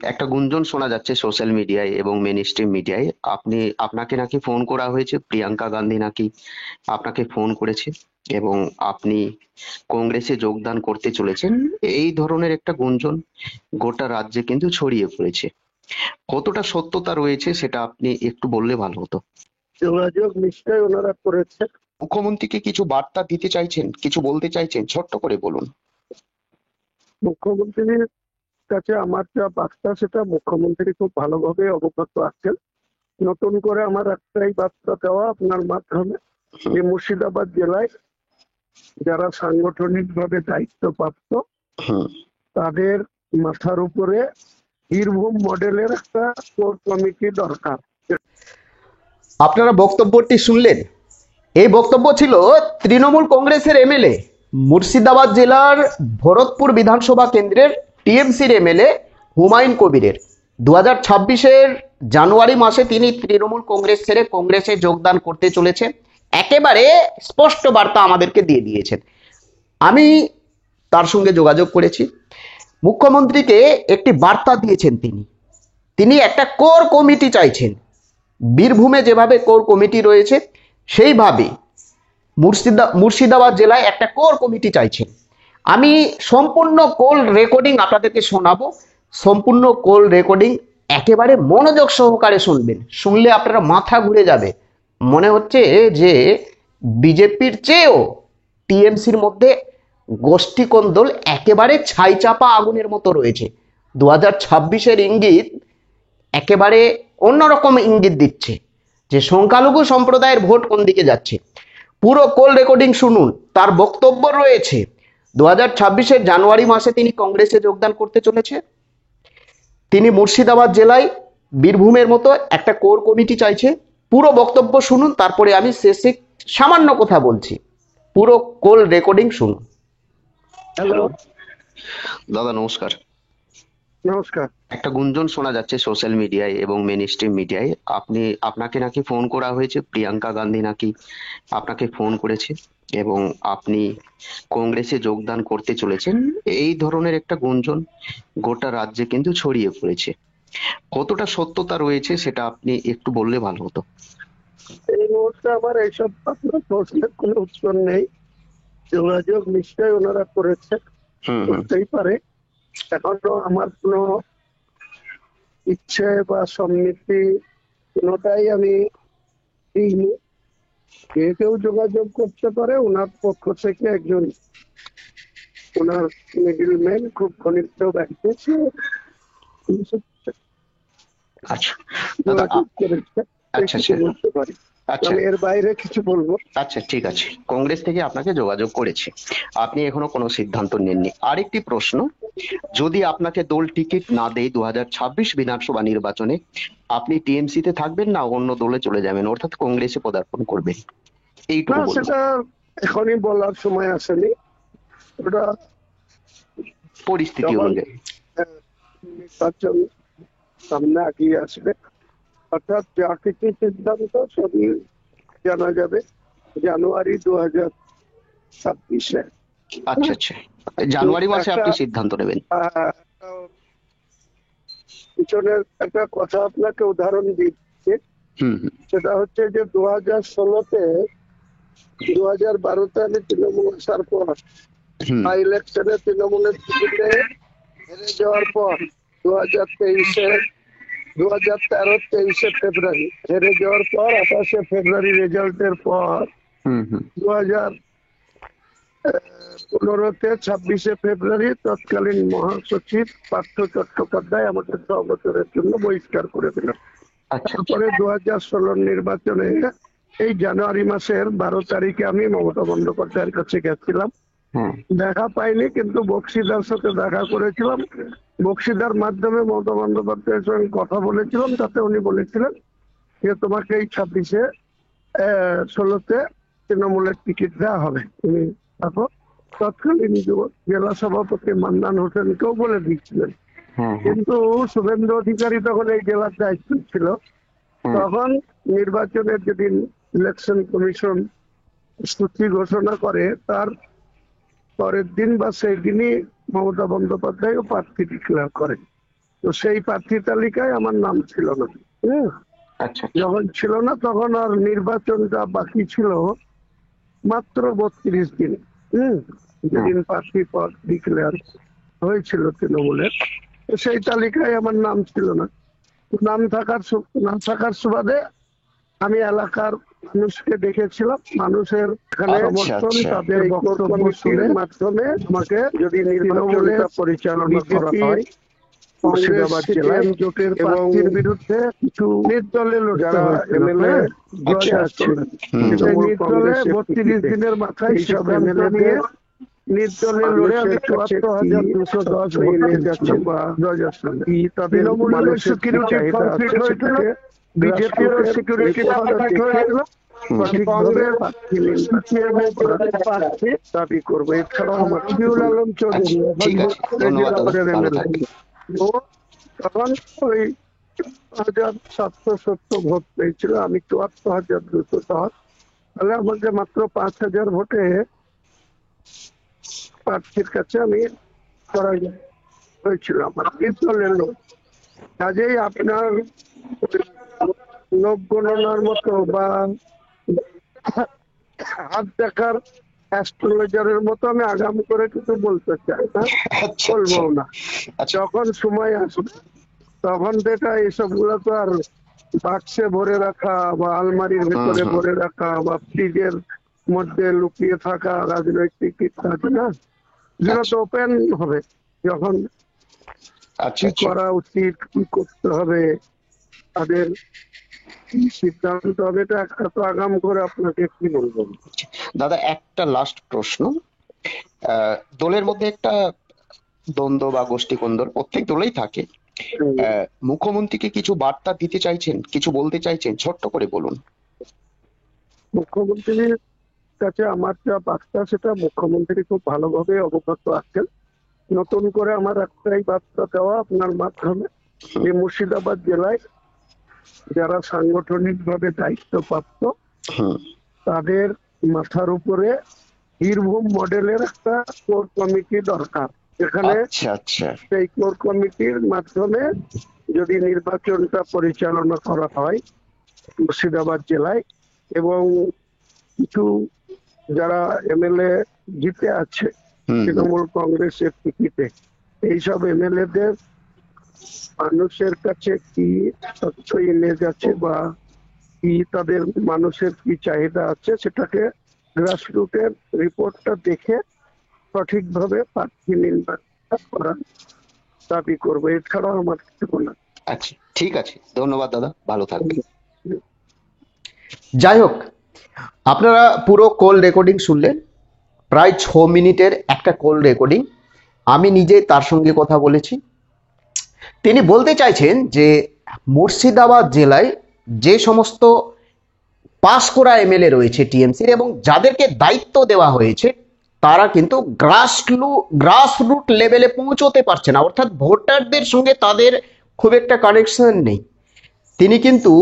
একটা গুঞ্জন শোনা যাচ্ছে সোশ্যাল মিডিয়ায় এবং মেন স্ট্রিম মিডিয়ায়, আপনাকে নাকি ফোন করা হয়েছে, প্রিয়াঙ্কা গান্ধী নাকি আপনাকে ফোন করেছে এবং আপনি কংগ্রেসে যোগদান করতে চলেছেন। এই ধরনের একটা গুঞ্জন গোটা রাজ্যে কিন্তু ছড়িয়ে পড়েছে। কতটা সত্যতা রয়েছে সেটা আপনি একটু বললে ভালো হতো। যোগাযোগ নিশ্চয়ই ওনারা করেছে। মুখ্যমন্ত্রীকে কিছু বার্তা দিতে চাইছেন, কিছু বলতে চাইছেন, ছোট্ট করে বলুন। মুখ্যমন্ত্রীর কাছে আমার যা বার্তা সেটা মুখ্যমন্ত্রী খুব ভালোভাবে অবগত আছেন। নতুন করে আমার একটাই বার্তা দেওয়া আপনার মাধ্যমে, যে মুর্শিদাবাদ জেলায় যারা সাংগঠনিকভাবে দায়িত্বপ্রাপ্ত হুম। তাদের মাথার উপরে বীরভূম মডেলের একটা কোর কমিটি দরকার। আপনারা বক্তব্যটি শুনলেন। এই বক্তব্য ছিল তৃণমূল কংগ্রেসের এমএলএ, মুর্শিদাবাদ জেলার ভরতপুর বিধানসভা কেন্দ্রের টিএমসির এমএলএ হুমায়ুন কবিরের। 2026-এর জানুয়ারি মাসে তিনি তৃণমূল কংগ্রেস ছেড়ে কংগ্রেসে যোগদান করতে চলেছেন। একেবারে স্পষ্ট বার্তা আমাদেরকে দিয়ে দিয়েছেন। আমি তার সঙ্গে যোগাযোগ করেছি। মুখ্যমন্ত্রীকে একটি বার্তা দিয়েছেন তিনি একটা কোর কমিটি চাইছেন। বীরভূমে যেভাবে কোর কমিটি রয়েছে সেইভাবে মুর্শিদাবাদ জেলায় একটা কোর কমিটি চাইছেন। আমি সম্পূর্ণ কোল রেকর্ডিং আপনাদেরকে শোনাবো। সম্পূর্ণ কোল রেকর্ডিং একেবারে মনোযোগ সহকারে শুনবেন। শুনলে আপনারা মাথা ঘুরে যাবে। মনে হচ্ছে যে বিজেপির চেয়েও টিএমসির মধ্যে গোষ্ঠী কোন্দল একেবারে ছাইচাপা আগুনের মতো রয়েছে। 2026-এর ইঙ্গিত একেবারে অন্যরকম ইঙ্গিত দিচ্ছে যে সংখ্যালঘু সম্প্রদায়ের ভোট কোন দিকে যাচ্ছে। পুরো কল রেকর্ডিং শুনুন। তার বক্তব্য রয়েছে 2026-এর জানুয়ারি মাসে তিনি কংগ্রেসে যোগদান করতে চলেছে। তিনি মুর্শিদাবাদ জেলায় বীরভূমের মতো একটা কোর কমিটি চাইছে। পুরো বক্তব্য শুনুন, তারপরে আমি শেষে সামান্য কথা বলছি। পুরো কল রেকর্ডিং শুনুন। হ্যালো দাদা নমস্কার। নমস্কার। একটা গুঞ্জন শোনা যাচ্ছে সোশ্যাল মিডিয়ায় এবং মেন স্ট্রিম মিডিয়ায়, আপনাকে নাকি ফোন করা হয়েছে, প্রিয়াঙ্কা গান্ধী নাকি আপনাকে ফোন করেছে এবং আপনি কংগ্রেসে যোগদান করতে চলেছেন। এই ধরনের একটা গুঞ্জন গোটা রাজ্যে কিন্তু ছড়িয়ে পড়েছে। কতটা সত্যতা রয়েছে সেটা আপনি একটু বললে ভালো হতো। এই মুহূর্তে আমার এইসব আপনার প্রশ্নের কোনো উত্তর নেই। যোগাযোগ নিশ্চয়ই ওনারা করেছে, করতেই পারে। এখনো আমার কোনো ইচ্ছে বা সম্মতি কোনোটাই আমি দিইনি। কেউ যোগাযোগ করতে পারে, ওনার পক্ষ থেকে একজন ওনার মিডিলম্যান খুব ঘনিষ্ঠ ব্যক্তি সে আচ্ছা দাদা, যোগাযোগ করেছে, আচ্ছা কিছু বলতে পারি। আচ্ছা আমি এর বাইরে কিছু বলবো। আচ্ছা ঠিক আছে, কংগ্রেস থেকে আপনাকে যোগাযোগ করেছে, আপনি এখনো কোনো সিদ্ধান্ত নেননি। আরেকটি প্রশ্ন, যদি আপনাকে দল টিকিট না দেয় 2026 বিধানসভা নির্বাচনে, আপনি টিএমসি তে থাকবেন না অন্য দলে চলে যাবেন, অর্থাৎ কংগ্রেসে পদার্পণ করবেন? না, এইটুকু বলুন। সেটা এখনই বলার সময় আসেনি। ওটা পরিস্থিতি যখন অনুযায়ী। নির্বাচন সামনে আগিয়ে আসবে, অর্থাৎ যা কিছু সিদ্ধান্ত সবই জানা যাবে জানুয়ারি 2026-এ। আচ্ছা আচ্ছা, জানুয়ারি মাসে আপনি একটা সিদ্ধান্ত নেবেন। পিছনের একটা কথা আপনাকে উদাহরণ দিচ্ছি। হুম হুম সেটা হচ্ছে যে 2016-তে 2012-তে আমি তৃণমূল আসার পর হুম ইলেকশনে তৃণমূলের টিকিটে হেরে যাওয়ার পর 2013-23 ফেব্রুয়ারি হেরে যাওয়ার পর 28 ফেব্রুয়ারি রেজাল্টের পর হুম হুম 2015-তে 26 ফেব্রুয়ারি তৎকালীন মহাসচিব পার্থ চট্টোপাধ্যায় আমাকে 6 বছরের জন্য বহিষ্কার করে দিল। আচ্ছা তারপরে 2016 নির্বাচনে এই জানুয়ারি মাসের 12 তারিখে আমি মমতা বন্দ্যোপাধ্যায়ের কাছে গেছিলাম। হুম দেখা পাইনি, কিন্তু বক্সিদার সাথে দেখা করেছিলাম। বক্সিদার মাধ্যমে মমতা বন্দ্যোপাধ্যায়ের সঙ্গে কথা বলেছিলাম, তাতে উনি বলেছিলেন যে তোমাকে এই 16-তে তৃণমূলের টিকিট দেওয়া হবে, তুমি থাকো। তৎকালীন জেলা সভাপতি মান্নান হোসেনকেও বলে দিচ্ছিলেন। হুম হুম কিন্তু শুভেন্দু অধিকারী তখন এই জেলার দায়িত্ব ছিল। তখন নির্বাচনের যেদিন ইলেকশন কমিশন সূচি ঘোষণা করে তার পরের দিন বা সেই দিনই মমতা বন্দ্যোপাধ্যায় প্রার্থী ডিক্লেয়ার করেন। তো সেই প্রার্থী তালিকায় আমার নাম ছিল না। আচ্ছা যখন ছিল না তখন আর নির্বাচনটা বাকি ছিল মাত্র 32 দিন। যেদিন প্রার্থী পদ ডিক্লেয়ার হয়েছিল তৃণমূলের, তো সেই তালিকায় আমার নাম ছিল না। না থাকার সুবাদে আমি এলাকার মানুষকে দেখেছিলাম, মানুষের এখানে সমর্থন, তাদের বক্তব্য শুনে মাধ্যমে আমাকে যদি নির্বাচনটা পরিচালনা করা হয় মুর্শিদাবাদ জেলায় জোটের প্রার্থীর বিরুদ্ধে কিছু নির্দলে যারা এমএলএ আছে, নির্দলে 32 দিনের মাথায় সব এমএলএ নিয়ে নির্দলে লড়ে আমি 74,210 ভোটে যাচ্ছে বা তাদের মানুষের সিকিউরিটি কনফ্লিক্ট হয়েছিল, বিজেপির সিকিউরিটি কনফ্লিক্ট হয়েছিল। সঠিকভাবে প্রার্থী দাবি করবো। এছাড়াও আমার শফিউল আলম চৌধুরী তখন ওই 770 ভোট পেয়েছিল, আমি 74,210। তাহলে আমাকে মাত্র 5,000 ভোটে প্রার্থীর কাছে আমি পরাজয় হয়েছিল আমার দলের লোক। কাজেই আপনার লোক গণনার মতো বা হাত দেখার অ্যাস্ট্রোলজারের মতো আমি আগাম করে কিছু বলতে চাই না, বলবো না। যখন সময় আসবে তখন দেখা এইসব গুলো তো আর বাক্সে ভরে রাখা বা আলমারির ভেতরে ভরে রাখা বা ফ্রিজের মধ্যে লুকিয়ে থাকা রাজনৈতিক ইত্যাদি না, যেগুলো তো ওপেন হবে যখন কি করা উচিত, কি করতে হবে, তাদের সিদ্ধান্ত হবে। এটা একটা তো আগাম করে আপনাকে কি বলবো। দাদা, একটা লাস্ট প্রশ্ন। দলের মধ্যে একটা দ্বন্দ্ব বা গোষ্ঠী কোন্দল প্রত্যেক দলেই থাকে। মুখ্যমন্ত্রীকে কিছু বার্তা দিতে চাইছেন, কিছু বলতে চাইছেন, ছোট্ট করে বলুন। মুখ্যমন্ত্রীর কাছে আমার যা বার্তা, সেটা মুখ্যমন্ত্রী খুব ভালোভাবে অবগত আছেন। নতুন করে আমার একটাই বার্তা দেওয়া আপনার মাধ্যমে, যে মুর্শিদাবাদ জেলায় যারা সাংগঠনিক ভাবে দায়িত্বপ্রাপ্ত তাদের মাথার উপরে বীরভূম মডেলের একটা কোর কমিটি দরকার। এখানে সেই কোর কমিটির মাধ্যমে যদি নির্বাচনটা পরিচালনা করা হয় মুর্শিদাবাদ জেলায়, এবং কিছু যারা এমএলএ জিতে আছে তৃণমূল কংগ্রেসের টিকিটে, এইসব এমএলএদের মানুষের কাছে কি স্বচ্ছ ইমেজ আছে বা কি তাদের মানুষের কি চাহিদা আছে, সেটাকে গ্রাসরুটের রিপোর্টটা দেখে সঠিকভাবে প্রার্থী নির্বাচন করার দাবি করবো। এছাড়াও আমার কিছু বলার। আচ্ছা, ঠিক আছে, ধন্যবাদ দাদা, ভালো থাকবেন। যাই হোক, আপনারা পুরো কল রেকর্ডিং শুনলেন, প্রায় 6 মিনিটের একটা কল রেকর্ডিং। আমি নিজে তার সঙ্গে কথা বলেছি। তিনি বলতে চাইছেন যে মুর্শিদাবাদ জেলায় যে সমস্ত পাস করা এমএলএ রয়েছে টিএমসির এবং যাদেরকে দায়িত্ব দেওয়া হয়েছে, তারা কিন্তু গ্রাসরুট লেভেলে পৌঁছতে পারছে না, অর্থাৎ ভোটারদের সঙ্গে তাদের খুব একটা কানেকশন নেই। তিনি কিন্তু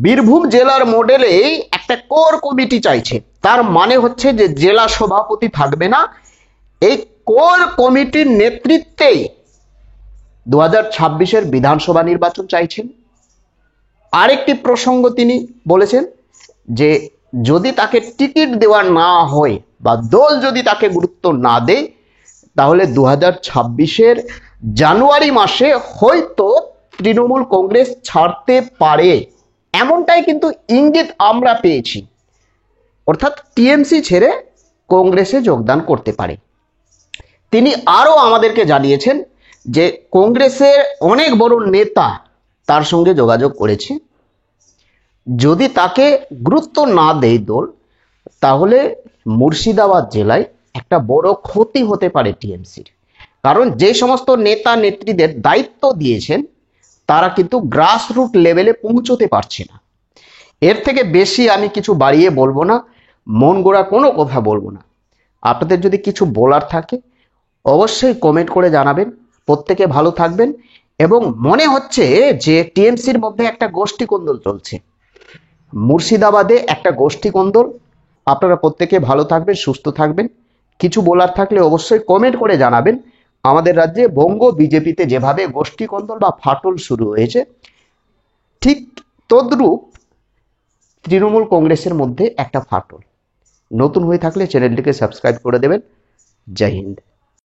বীরভূম জেলার মডেলে একটা কোর কমিটি চাইছে। তার মানে হচ্ছে যে জেলা সভাপতি থাকবে না, এই কোর কমিটির নেতৃত্বেই 2026-এর বিধানসভা নির্বাচন চাইছেন। আরেকটি প্রসঙ্গ তিনি বলেছেন যে যদি তাকে টিকিট দেওয়া না হয় বা দল যদি তাকে গুরুত্ব না দেয়, তাহলে 2026-এর জানুয়ারি মাসে হয়তো তৃণমূল কংগ্রেস ছাড়তে পারে, এমনটাই কিন্তু ইঙ্গিত আমরা পেয়েছি। অর্থাৎ টিএমসি ছেড়ে কংগ্রেসে যোগদান করতে পারে। তিনি আরো আমাদেরকে জানিয়েছেন যে কংগ্রেসের অনেক বড় নেতা তার সঙ্গে যোগাযোগ করেছে, যদি তাকে গুরুত্ব না দেয় দল, তাহলে মুর্শিদাবাদ জেলায় একটা বড় ক্ষতি হতে পারে টিএমসির। কারণ যে সমস্ত নেতা নেত্রীদের দায়িত্ব দিয়েছেন তারা কিন্তু গ্রাসরুট লেভেলে পৌঁছতে পারছে না। এর থেকে বেশি আমি কিছু বাড়িয়ে বলবো না, মন গড়া কোনো কথা বলবো না। আপনাদের যদি কিছু বলার থাকে অবশ্যই কমেন্ট করে জানাবেন। প্রত্যেকে ভালো থাকবেন। এবং মনে হচ্ছে যে টিএমসির মধ্যে একটা গোষ্ঠী কোন্দল চলছে, মুর্শিদাবাদে একটা গোষ্ঠী কোন্দল। আপনারা প্রত্যেকে ভালো থাকবেন, সুস্থ থাকবেন। কিছু বলার থাকলে অবশ্যই কমেন্ট করে জানাবেন। আমাদের রাজ্যে বঙ্গ বিজেপিতে যেভাবে গোষ্ঠী কন্দল বা ফাটল শুরু হয়েছে, ঠিক তদ্রূপ তৃণমূল কংগ্রেসের মধ্যে একটা ফাটল। নতুন হয়ে থাকলে চ্যানেলটিকে সাবস্ক্রাইব করে দেবেন। জয় হিন্দ।